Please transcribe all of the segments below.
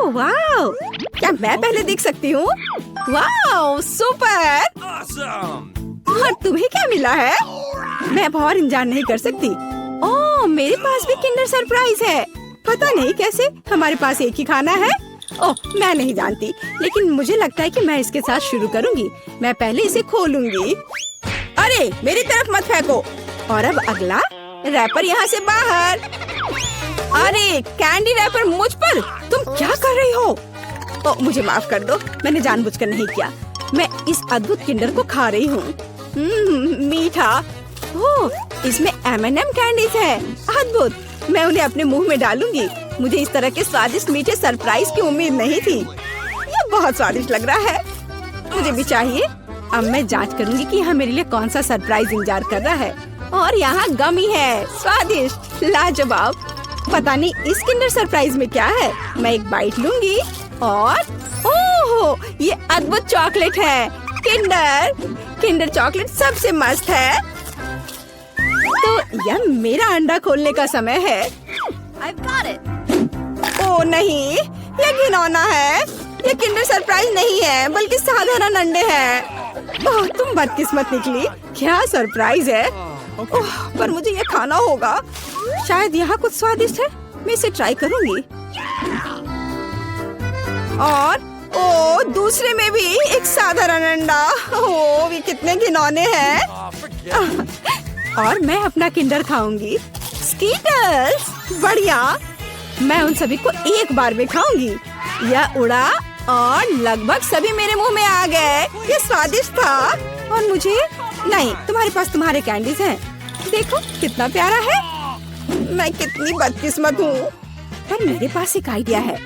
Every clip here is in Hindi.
ओह वाह! क्या मैं पहले देख सकती हूँ? वाह सुपर! और तुम्हें क्या मिला है? मैं अब और इंतजार नहीं कर सकती। ओह मेरे पास भी किंडर सरप्राइज है। पता नहीं कैसे हमारे पास एक ही खाना है। ओह मैं नहीं जानती, लेकिन मुझे लगता है कि मैं इसके साथ शुरू करूंगी। मैं पहले इसे खोलूंगी। अरे मेरी तरफ मत फेंको। और अब अगला रैपर यहाँ से बाहर। अरे कैंडी रैपर मुझ पर, तुम क्या कर रही हो? ओह मुझे माफ कर दो, मैंने जानबूझकर नहीं किया। मैं इस अद्भुत किंडर को खा रही हूँ। मीठा। ओह इसमें M&M कैंडीज है। अद्भुत, मैं उन्हें अपने मुंह में डालूंगी। मुझे इस तरह के स्वादिष्ट मीठे सरप्राइज की उम्मीद नहीं थी। ये बहुत स्वादिष्ट लग रहा है, मुझे भी चाहिए। अब मैं जांच करूंगी कि यहाँ मेरे लिए कौन सा सरप्राइज इंतजार कर रहा है। और यहाँ गमी है, स्वादिष्ट, लाजवाब। पता नहीं इस किंडर सरप्राइज में क्या है। मैं एक बाइट लूंगी और ओह ये अद्भुत चॉकलेट है। किंडर चॉकलेट सबसे मस्त है। तो यह मेरा अंडा खोलने का समय है। I've got it. ओह नहीं, यह घिनौना है। यह किंडर सरप्राइज नहीं है, बल्कि साधारण अंडे हैं। ओह तुम बदकिस्मत निकली। क्या सरप्राइज है? ओह पर मुझे यह खाना होगा। शायद यहाँ कुछ स्वादिष्ट है, मैं इसे ट्राई करूंगी। और ओह दूसरे में भी एक साधारण अंडा। ओह ये कितने घिनौने हैं। और मैं अपना किंडर खाऊंगी। स्कीटर्स, बढ़िया। मैं उन सभी को एक बार में खाऊंगी। यह उड़ा और लगभग सभी मेरे मुंह में आ गए। ये स्वादिष्ट था। और मुझे नहीं, तुम्हारे पास तुम्हारे कैंडीज हैं। देखो कितना प्यारा है। मैं कितनी बदकिस्मत हूँ। पर मेरे पास एक आइडिया है।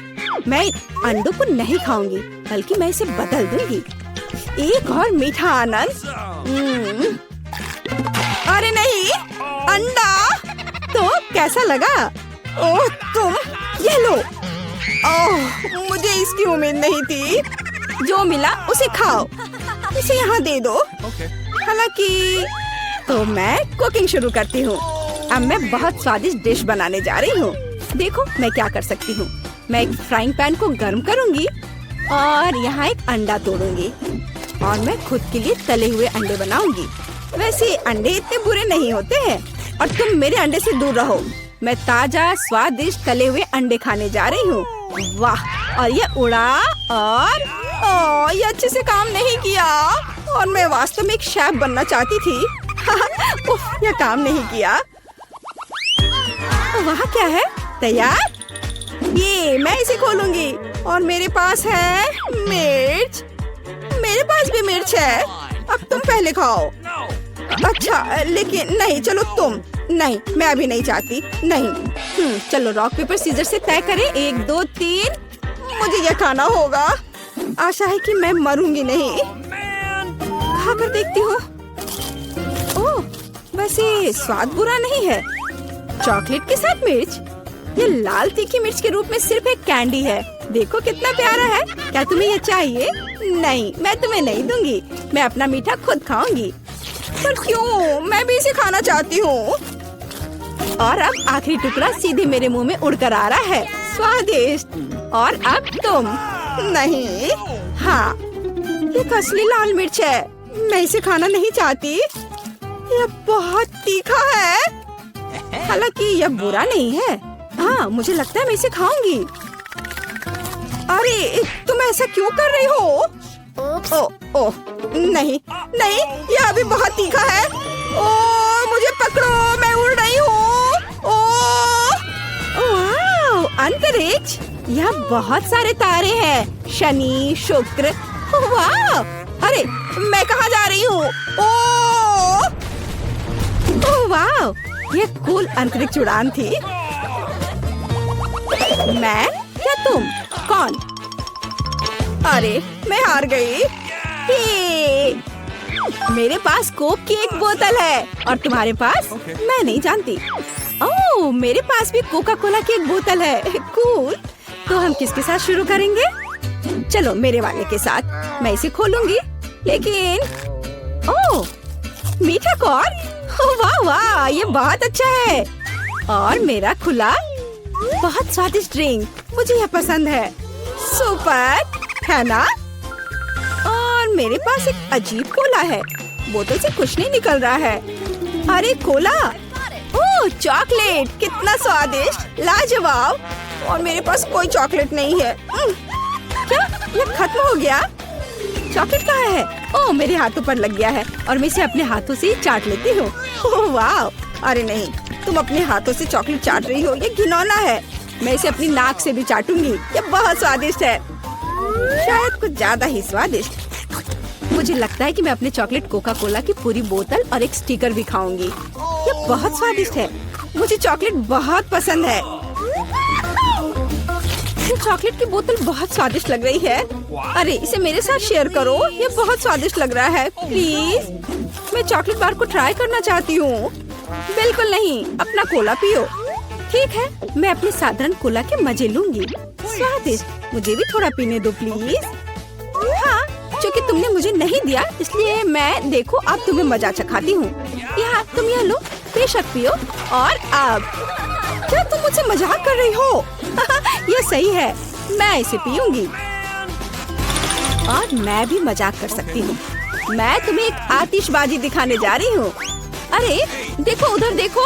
मैं अंडों को नहीं खाऊंगी, बल्कि मैं इसे बदल दूंगी। एक और मीठा आनंद। अरे नहीं, अंडा। तो कैसा लगा? ओह तुम, ये लो। ओह मुझे इसकी उम्मीद नहीं थी। जो मिला उसे खाओ। इसे यहाँ दे दो। हालांकि तो मैं कुकिंग शुरू करती हूँ। अब मैं बहुत स्वादिष्ट डिश बनाने जा रही हूँ। देखो मैं क्या कर सकती हूँ। मैं एक फ्राइंग पैन को गर्म करूँगी और यहाँ एक अंडा तोड़ूंगी। और मैं खुद के लिए तले हुए अंडे बनाऊंगी। वैसे अंडे इतने बुरे नहीं होते हैं। और तुम मेरे अंडे से दूर रहो। मैं ताजा स्वादिष्ट तले हुए अंडे खाने जा रही हूँ। वाह! और ये उड़ा और ये अच्छे से काम नहीं किया। और मैं वास्तव में एक शेफ बनना चाहती थी। उफ, यह काम नहीं किया। वहाँ क्या है? तैयार? ये मैं इसे खोलूंगी। और मेरे पास है मिर्च। मेरे पास भी मिर्च है। अब तुम पहले खाओ। अच्छा लेकिन नहीं, चलो तुम। नहीं मैं अभी नहीं चाहती। नहीं। चलो रॉक पेपर सीजर से तय करें। 1 2 3। मुझे यह खाना होगा। आशा है कि मैं मरूंगी नहीं। खाकर देखती हूँ। ओह वैसे स्वाद बुरा नहीं है। चॉकलेट के साथ मिर्च। ये लाल तीखी मिर्च के रूप में सिर्फ एक कैंडी है। देखो कितना प्यारा है। क्या तुम्हें ये चाहिए? नहीं, मैं तुम्हें नहीं दूंगी। मैं अपना मीठा खुद खाऊंगी। पर क्यों? मैं भी इसे खाना चाहती हूँ। और अब आखिरी टुकड़ा सीधे मेरे मुंह में उड़कर आ रहा है। स्वादिष्ट। और अब तुम। नहीं। हाँ ये असली लाल मिर्च है। मैं इसे खाना नहीं चाहती। यह बहुत तीखा है। हालांकि यह बुरा नहीं है। हाँ मुझे लगता है मैं इसे खाऊंगी। अरे तुम ऐसा क्यों कर रही हो? ओह नहीं नहीं, यह अभी बहुत तीखा है। ओह मुझे पकड़ो, मैं उड़ रही हूँ। ओह अंतरिक्ष। यह बहुत सारे तारे हैं। शनि, शुक्र। वाह! अरे मैं कहाँ जा रही हूँ? ओह वाह! यह कूल अंतरिक्ष उड़ान थी। मैं या तुम? कौन? अरे मैं हार गई। मेरे पास कोक की एक बोतल है और तुम्हारे पास? मैं नहीं जानती। ओह मेरे पास भी कोका कोला की एक बोतल है। कूल। तो हम किसके साथ शुरू करेंगे? चलो मेरे वाले के साथ। मैं इसे खोलूंगी। लेकिन ओह मीठा कॉर्न। वाह वाह, ये बहुत अच्छा है। और मेरा खुला बहुत स्वादिष्ट ड्रिंक। मुझे यह पसंद है। सुपर है ना। और मेरे पास एक अजीब कोला है, बोतल से कुछ नहीं निकल रहा है। अरे कोला, ओह चॉकलेट, कितना स्वादिष्ट, लाजवाब। और मेरे पास कोई चॉकलेट नहीं है। क्या ये खत्म हो गया? चॉकलेट कहाँ है? ओह मेरे हाथों पर लग गया है और मैं इसे अपने हाथों से ही चाट लेती हूँ। ओह वाह, अरे नहीं, तुम अपने हाथों से चॉकलेट चाट रही हो, ये घिनौना है। मैं इसे अपनी नाक से भी चाटूंगी, ये बहुत स्वादिष्ट है, शायद कुछ ज्यादा ही स्वादिष्ट। मुझे लगता है कि मैं अपने चॉकलेट कोका कोला की पूरी बोतल और एक स्टिकर भी खाऊंगी। ये बहुत स्वादिष्ट है, मुझे चॉकलेट बहुत पसंद है। ये चॉकलेट की बोतल बहुत स्वादिष्ट लग रही है। अरे इसे मेरे साथ शेयर करो, ये बहुत स्वादिष्ट लग रहा है। प्लीज, मैं चॉकलेट बार को ट्राई करना चाहती हूँ। बिल्कुल नहीं, अपना कोला पियो। ठीक है, मैं अपने साधारण कोला के मजे लूंगी। स्वादिष्ट, मुझे भी थोड़ा पीने दो प्लीज। हाँ, क्योंकि तुमने मुझे नहीं दिया इसलिए मैं, देखो अब तुम्हें मजा चखाती हूँ। यहाँ तुम यह लो, बेशक पियो। और अब क्या तुम मुझसे मजाक कर रही हो? ये सही है, मैं इसे पीऊंगी। और मैं भी मजाक कर सकती हूँ, मैं तुम्हें एक आतिशबाजी दिखाने जा रही हूँ। अरे देखो उधर देखो।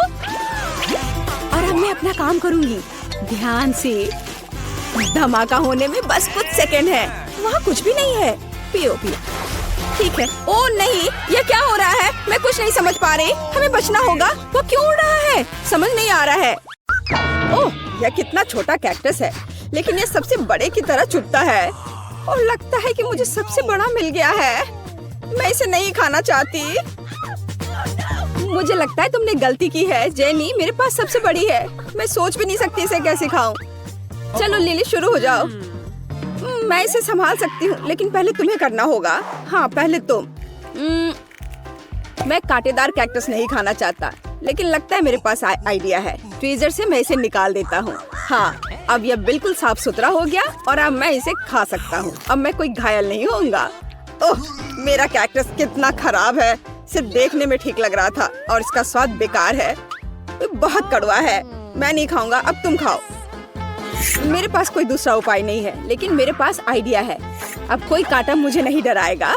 और अब मैं अपना काम करूँगी ध्यान से। धमाका होने में बस कुछ सेकंड है, वहाँ कुछ भी नहीं है। पियो पियो। ठीक है। ओ नहीं, ये क्या हो रहा है? मैं कुछ नहीं समझ पा रही। हमें बचना होगा। वो क्यों उड़ रहा है? समझ नहीं आ रहा है। ओह, यह कितना छोटा कैक्टस है, लेकिन ये सबसे बड़े की तरह चुभता है। और लगता है कि मुझे सबसे बड़ा मिल गया है। मैं इसे नहीं खाना चाहती। मुझे लगता है तुमने गलती की है जेनी, मेरे पास सबसे बड़ी है। मैं सोच भी नहीं सकती इसे कैसे खाऊं। चलो लिली, शुरू हो जाओ। मैं इसे संभाल सकती हूँ, लेकिन पहले तुम्हें करना होगा। हाँ, पहले तुम। मैं कांटेदार कैक्टस नहीं खाना चाहता, लेकिन लगता है मेरे पास आइडिया है। फ्रीजर से मैं इसे निकाल देता हूँ। हाँ, अब यह बिल्कुल साफ सुथरा हो गया और अब मैं इसे खा सकता हूँ। अब मैं कोई घायल नहीं होऊंगा। ओह, मेरा कैक्टस कितना खराब है। सिर्फ देखने में ठीक लग रहा था और इसका स्वाद बेकार है। बहुत कड़वा है, मैं नहीं खाऊंगा। अब तुम खाओ। मेरे पास कोई दूसरा उपाय नहीं है, लेकिन मेरे पास आइडिया है। अब कोई कांटा मुझे नहीं डराएगा।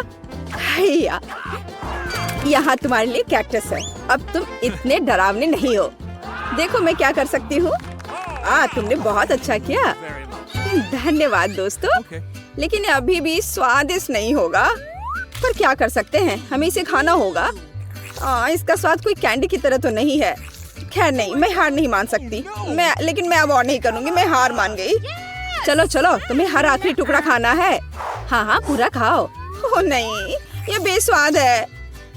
यहाँ तुम्हारे लिए कैक्टस है। अब तुम इतने डरावने नहीं हो। देखो मैं क्या कर सकती हूँ। तुमने बहुत अच्छा किया, धन्यवाद दोस्तों। लेकिन अभी भी स्वादिष्ट नहीं होगा, पर क्या कर सकते हैं, हमें इसे खाना होगा। इसका स्वाद कोई कैंडी की तरह तो नहीं है। खैर नहीं, मैं हार नहीं मान सकती। लेकिन मैं अब और नहीं करूँगी, मैं हार मान गई। चलो चलो, तुम्हें हर आखिरी टुकड़ा खाना है। हाँ हाँ, पूरा खाओ। ओह नहीं, ये बेस्वाद है।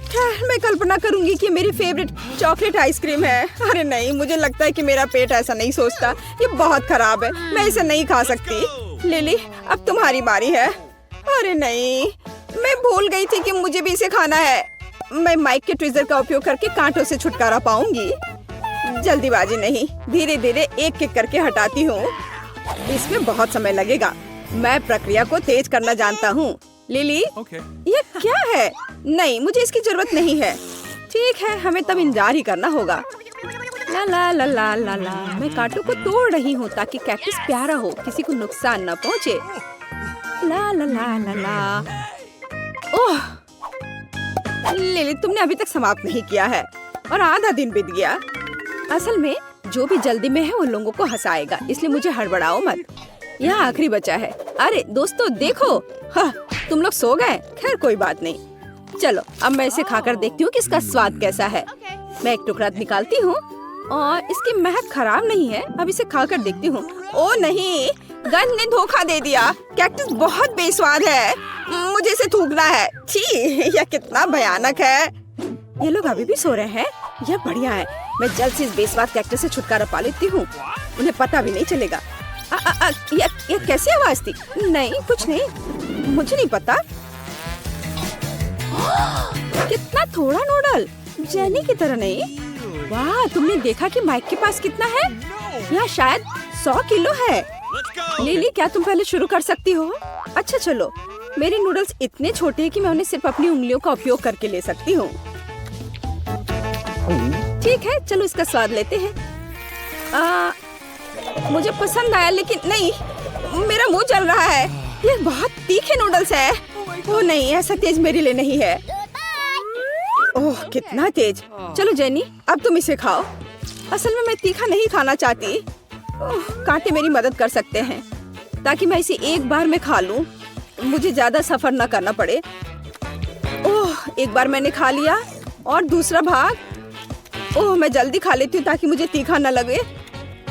खैर, मैं कल्पना करूंगी कि मेरी फेवरेट चॉकलेट आइसक्रीम है। अरे नहीं, मुझे लगता है कि मेरा पेट ऐसा नहीं सोचता। ये बहुत खराब है, मैं इसे नहीं खा सकती। लिली, अब तुम्हारी बारी है। अरे नहीं, मैं भूल गई थी कि मुझे भी इसे खाना है। मैं माइक के ट्विजर का उपयोग करके कांटों से छुटकारा पाऊंगी। जल्दीबाजी नहीं, धीरे धीरे एक एक करके हटाती हूँ। इसमें बहुत समय लगेगा। मैं प्रक्रिया को तेज करना जानता हूँ। लिली, ये क्या है? नहीं, मुझे इसकी जरूरत नहीं है। ठीक है, हमें तब इंतजार ही करना होगा। ला ला ला ला ला ला, मैं कांटों को तोड़ रही हूँ ताकि कैक्टस प्यारा हो, किसी को नुकसान न पहुँचे। ला ला ला ला ला। ओह लिली, तुमने अभी तक समाप्त नहीं किया है और आधा दिन बीत गया। असल में जो भी जल्दी में है वो लोगों को हंसाएगा, इसलिए मुझे हड़बड़ाओ मत। यहाँ आखिरी बचा है। अरे दोस्तों देखो, हाँ, तुम लोग सो गए। खैर कोई बात नहीं। चलो अब मैं इसे खाकर देखती हूँ कि इसका स्वाद कैसा है। मैं एक टुकड़ा निकालती हूँ और इसकी महक खराब नहीं है। अब इसे खाकर देखती हूँ। ओ नहीं, गंध ने धोखा दे दिया। कैक्टस बहुत बेस्वाद है, मुझे इसे थूकना है। छी, यह कितना भयानक है। ये लोग अभी भी सो रहे हैं, यह बढ़िया है। मैं जल्द से इस बेस्वाद कैक्टस से छुटकारा पा लेती हूँ, उन्हें पता भी नहीं चलेगा। ये कैसी आवाज थी? नहीं, कुछ नहीं, मुझे नहीं पता। कितना थोड़ा नूडल, जेनी की तरह नहीं। वाह, तुमने देखा कि माइक के पास कितना है? यहाँ शायद 100 किलो है। लिली, क्या तुम पहले शुरू कर सकती हो? अच्छा चलो, मेरे नूडल्स इतने छोटे हैं कि मैं उन्हें सिर्फ अपनी उंगलियों का उपयोग करके ले सकती हूँ। ठीक है, चलो इसका स्वाद लेते हैं। मुझे पसंद आया, लेकिन नहीं, मेरा मुंह जल रहा है। ये बहुत तीखे नूडल्स है। ओह नहीं, ऐसा तेज मेरे लिए नहीं है। ओह कितना तेज। चलो जेनी, अब तुम इसे खाओ। असल में मैं तीखा नहीं खाना चाहती। ओह, कांटे मेरी मदद कर सकते हैं ताकि मैं इसे एक बार में खा लूं। मुझे ज्यादा सफर न करना पड़े। ओह, एक बार मैंने खा लिया और दूसरा भाग। ओह, मैं जल्दी खा लेती हूँ ताकि मुझे तीखा न लगे।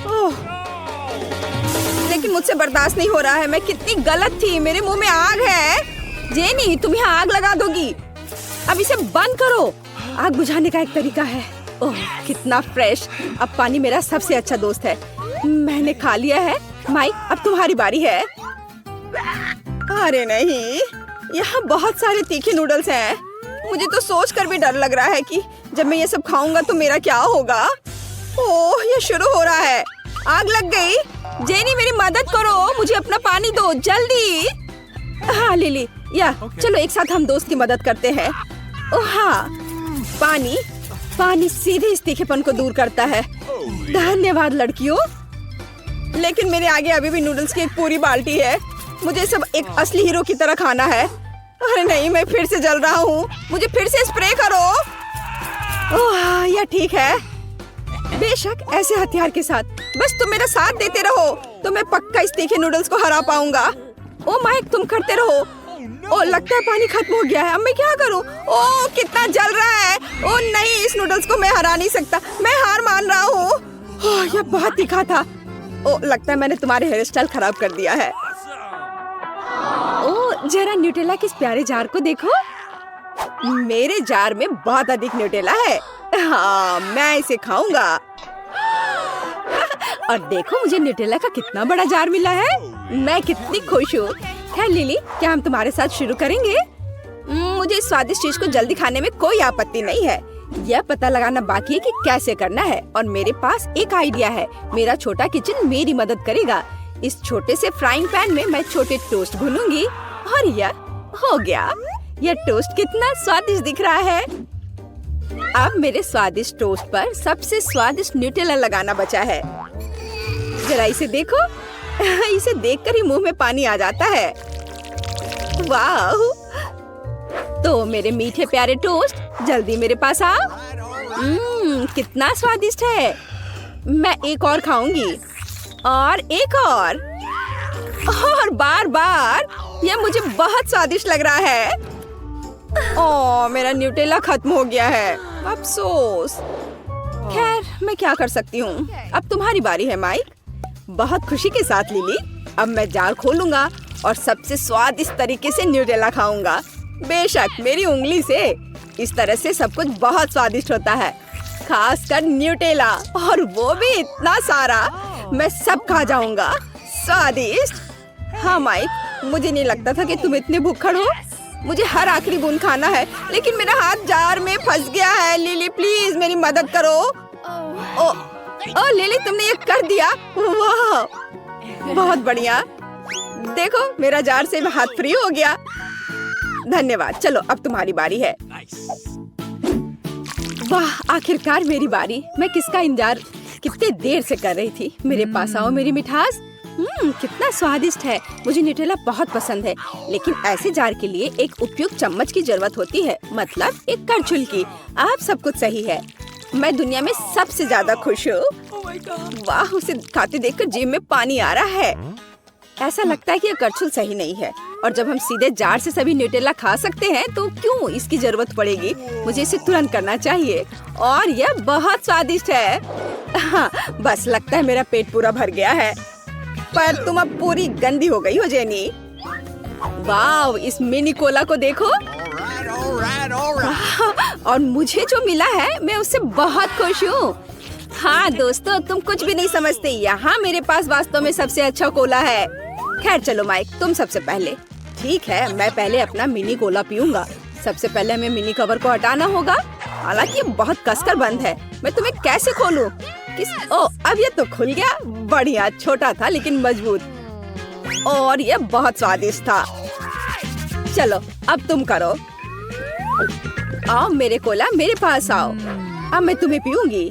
ओह, लेकिन मुझसे बर्दाश्त नहीं हो रहा है। मैं कितनी गलत थी। मेरे मुंह में आग है। जेनी, तुम यहाँ आग लगा दोगी। अब इसे बंद करो। आग बुझाने का एक तरीका है। ओह कितना फ्रेश। अब पानी मेरा सबसे अच्छा दोस्त है। मैंने खा लिया है। माइक, अब तुम्हारी बारी है। अरे नहीं, यहाँ बहुत सारे तीखे नूडल्स हैं। मुझे तो सोच कर भी डर लग रहा है कि जब मैं ये सब खाऊंगा तो मेरा क्या होगा। ओह, ये शुरू हो रहा है। आग लग गई। जेनी मेरी मदद करो, मुझे अपना पानी दो जल्दी। हाँ लिली, या चलो एक साथ हम दोस्त की मदद करते हैं। ओह हाँ, पानी पानी सीधे इस तीखेपन को दूर करता है। धन्यवाद लड़कियों। लेकिन मेरे आगे अभी भी नूडल्स की एक पूरी बाल्टी है। मुझे सब एक असली हीरो की तरह खाना है। अरे नहीं, मैं फिर से जल रहा हूँ। मुझे फिर से स्प्रे करो। ओह यह ठीक है। बेशक ऐसे हथियार के साथ बस तुम मेरा साथ देते रहो तो मैं पक्का इस तीखे नूडल्स को हरा पाऊंगा। ओ माइक, तुम करते रहो। ओ लगता है पानी खत्म हो गया है। अब मैं क्या करूं? ओ कितना जल रहा है। ओ नहीं, इस नूडल्स को मैं हरा नहीं सकता। मैं हार मान रहा हूँ। ओह यह बहुत तीखा था। ओ लगता है मैंने तुम्हारे हेयर स्टाइल खराब कर दिया है। ओ जरा न्यूटेला के इस प्यारे जार को देखो। मेरे जार में बहुत अधिक न्यूटेला है। हाँ, मैं इसे खाऊंगा। और देखो मुझे न्यूटेला का कितना बड़ा जार मिला है। मैं कितनी खुश हूँ। खैर लिली, क्या हम तुम्हारे साथ शुरू करेंगे? मुझे इस स्वादिष्ट चीज को जल्दी खाने में कोई आपत्ति नहीं है। यह पता लगाना बाकी है कि कैसे करना है और मेरे पास एक आइडिया है। मेरा छोटा किचन मेरी मदद करेगा। इस छोटे से फ्राइंग पैन में मैं छोटे टोस्ट भूनूंगी और यह हो गया। यह टोस्ट कितना स्वादिष्ट दिख रहा है। अब मेरे स्वादिष्ट टोस्ट पर सबसे स्वादिष्ट न्यूटेला लगाना बचा है। जरा इसे देखो। इसे देखकर ही मुंह में पानी आ जाता है। वाह! तो मेरे मीठे प्यारे टोस्ट, जल्दी मेरे पास आओ। कितना स्वादिष्ट है। मैं एक और खाऊंगी और एक और बार बार। यह मुझे बहुत स्वादिष्ट लग रहा है। ओह, मेरा न्यूटेला खत्म हो गया है। अफसोस। खैर मैं क्या कर सकती हूँ। अब तुम्हारी बारी है माइक। बहुत खुशी के साथ लिली, अब मैं जार खोलूंगा और सबसे स्वादिष्ट तरीके से न्यूटेला खाऊंगा। बेशक मेरी उंगली से इस तरह से सब कुछ बहुत स्वादिष्ट होता है, खासकर न्यूटेला, और वो भी इतना सारा। मैं सब खा जाऊंगा। स्वादिष्ट। हाँ माइक, मुझे नहीं लगता था कि तुम इतने भूखड़ हो। मुझे हर आखिरी बूंद खाना है, लेकिन मेरा हाथ जार में फंस गया है। लिली प्लीज मेरी मदद करो। ओ लिली, तुमने ये कर दिया। वाह, बहुत बढ़िया। देखो मेरा जार से हाथ फ्री हो गया। धन्यवाद। चलो अब तुम्हारी बारी है। वाह, आखिरकार मेरी बारी। मैं किसका इंतजार कितने देर से कर रही थी। मेरे पास आओ मेरी मिठास। कितना स्वादिष्ट है। मुझे न्यूटेला बहुत पसंद है, लेकिन ऐसे जार के लिए एक उपयुक्त चम्मच की जरूरत होती है, मतलब एक करछुल की। आप सब कुछ सही है। मैं दुनिया में सबसे ज्यादा खुश हूँ। वाह, उसे खाते देखकर जीभ में पानी आ रहा है। ऐसा लगता है कि यह करछुल सही नहीं है, और जब हम सीधे जार से सभी न्यूटेला खा सकते हैं तो क्यों इसकी जरूरत पड़ेगी। मुझे इसे तुरंत करना चाहिए, और यह बहुत स्वादिष्ट है। हाँ, बस लगता है मेरा पेट पूरा भर गया है। पर तुम अब पूरी गंदी हो गई हो जेनी। वाह, इस मिनी कोला को देखो। और मुझे जो मिला है मैं उससे बहुत खुश हूँ। हाँ दोस्तों, तुम कुछ भी नहीं समझते। यहाँ मेरे पास वास्तव में सबसे अच्छा कोला है। खैर चलो माइक, तुम सबसे पहले। ठीक है, मैं पहले अपना मिनी कोला पीऊंगा। सबसे पहले हमें मिनी कवर को हटाना होगा। हालांकि ये बहुत कसकर बंद है। मैं तुम्हें कैसे खोलूं? अब ये तो खुल गया। बढ़िया, छोटा था लेकिन मजबूत, और ये बहुत स्वादिष्ट था। चलो अब तुम करो। आओ मेरे कोला, मेरे पास आओ। अब मैं तुम्हें पीऊंगी।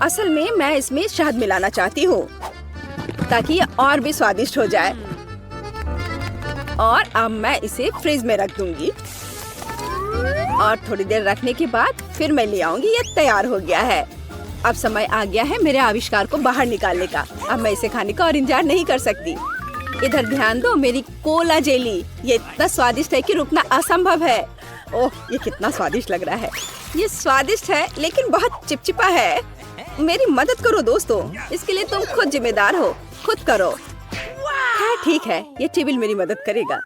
असल में मैं इसमें शहद मिलाना चाहती हूँ। ताकि ये और भी स्वादिष्ट हो जाए। और अब मैं इसे फ्रिज में रख दूंगी और थोड़ी देर रखने के बाद फिर मैं ले आऊंगी। ये तैयार हो गया है। अब समय आ गया है मेरे आविष्कार को बाहर निकालने का। अब मैं इसे खाने का और इंतजार नहीं कर सकती। इधर ध्यान दो, मेरी कोला जेली। ये इतना स्वादिष्ट है कि रुकना असंभव है। ओह, ये कितना स्वादिष्ट लग रहा है। ये स्वादिष्ट है लेकिन बहुत चिपचिपा है। मेरी मदद करो दोस्तों, इसके लिए तुम खुद जिम्मेदार हो। खुद करो। खैर ठीक है, ये टेबल मेरी मदद करेगा।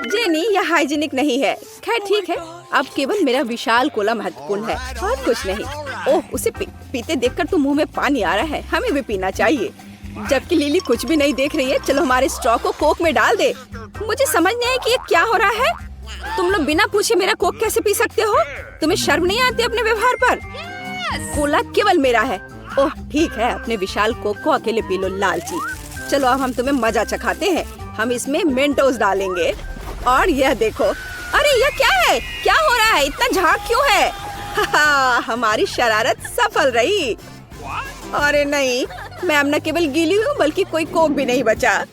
जेनी, यह हाइजीनिक नहीं है। खैर ठीक है, अब केवल मेरा विशाल कोला महत्वपूर्ण है और कुछ नहीं। ओह, उसे पीते देखकर तो मुंह में पानी आ रहा है। हमें भी पीना चाहिए। जबकि लिली कुछ भी नहीं देख रही है। चलो हमारे स्ट्रॉ को कोक में डाल दे। मुझे समझ नहीं है कि ये क्या हो रहा है। तुम लोग बिना पूछे मेरा कोक कैसे पी सकते हो? तुम्हें शर्म नहीं आती अपने व्यवहार पर? कोला केवल मेरा है। ओह ठीक है, अपने विशाल कोक को अकेले पी लो लालची। चलो अब हम तुम्हें मजा चखाते हैं। हम इसमें मेंटोस डालेंगे और यह देखो। अरे यह क्या है? क्या हो रहा है? इतना झाग क्यों है? हमारी शरारत सफल रही। अरे नहीं, मैं अब न केवल गीली हूँ बल्कि कोई कोक भी नहीं बचा।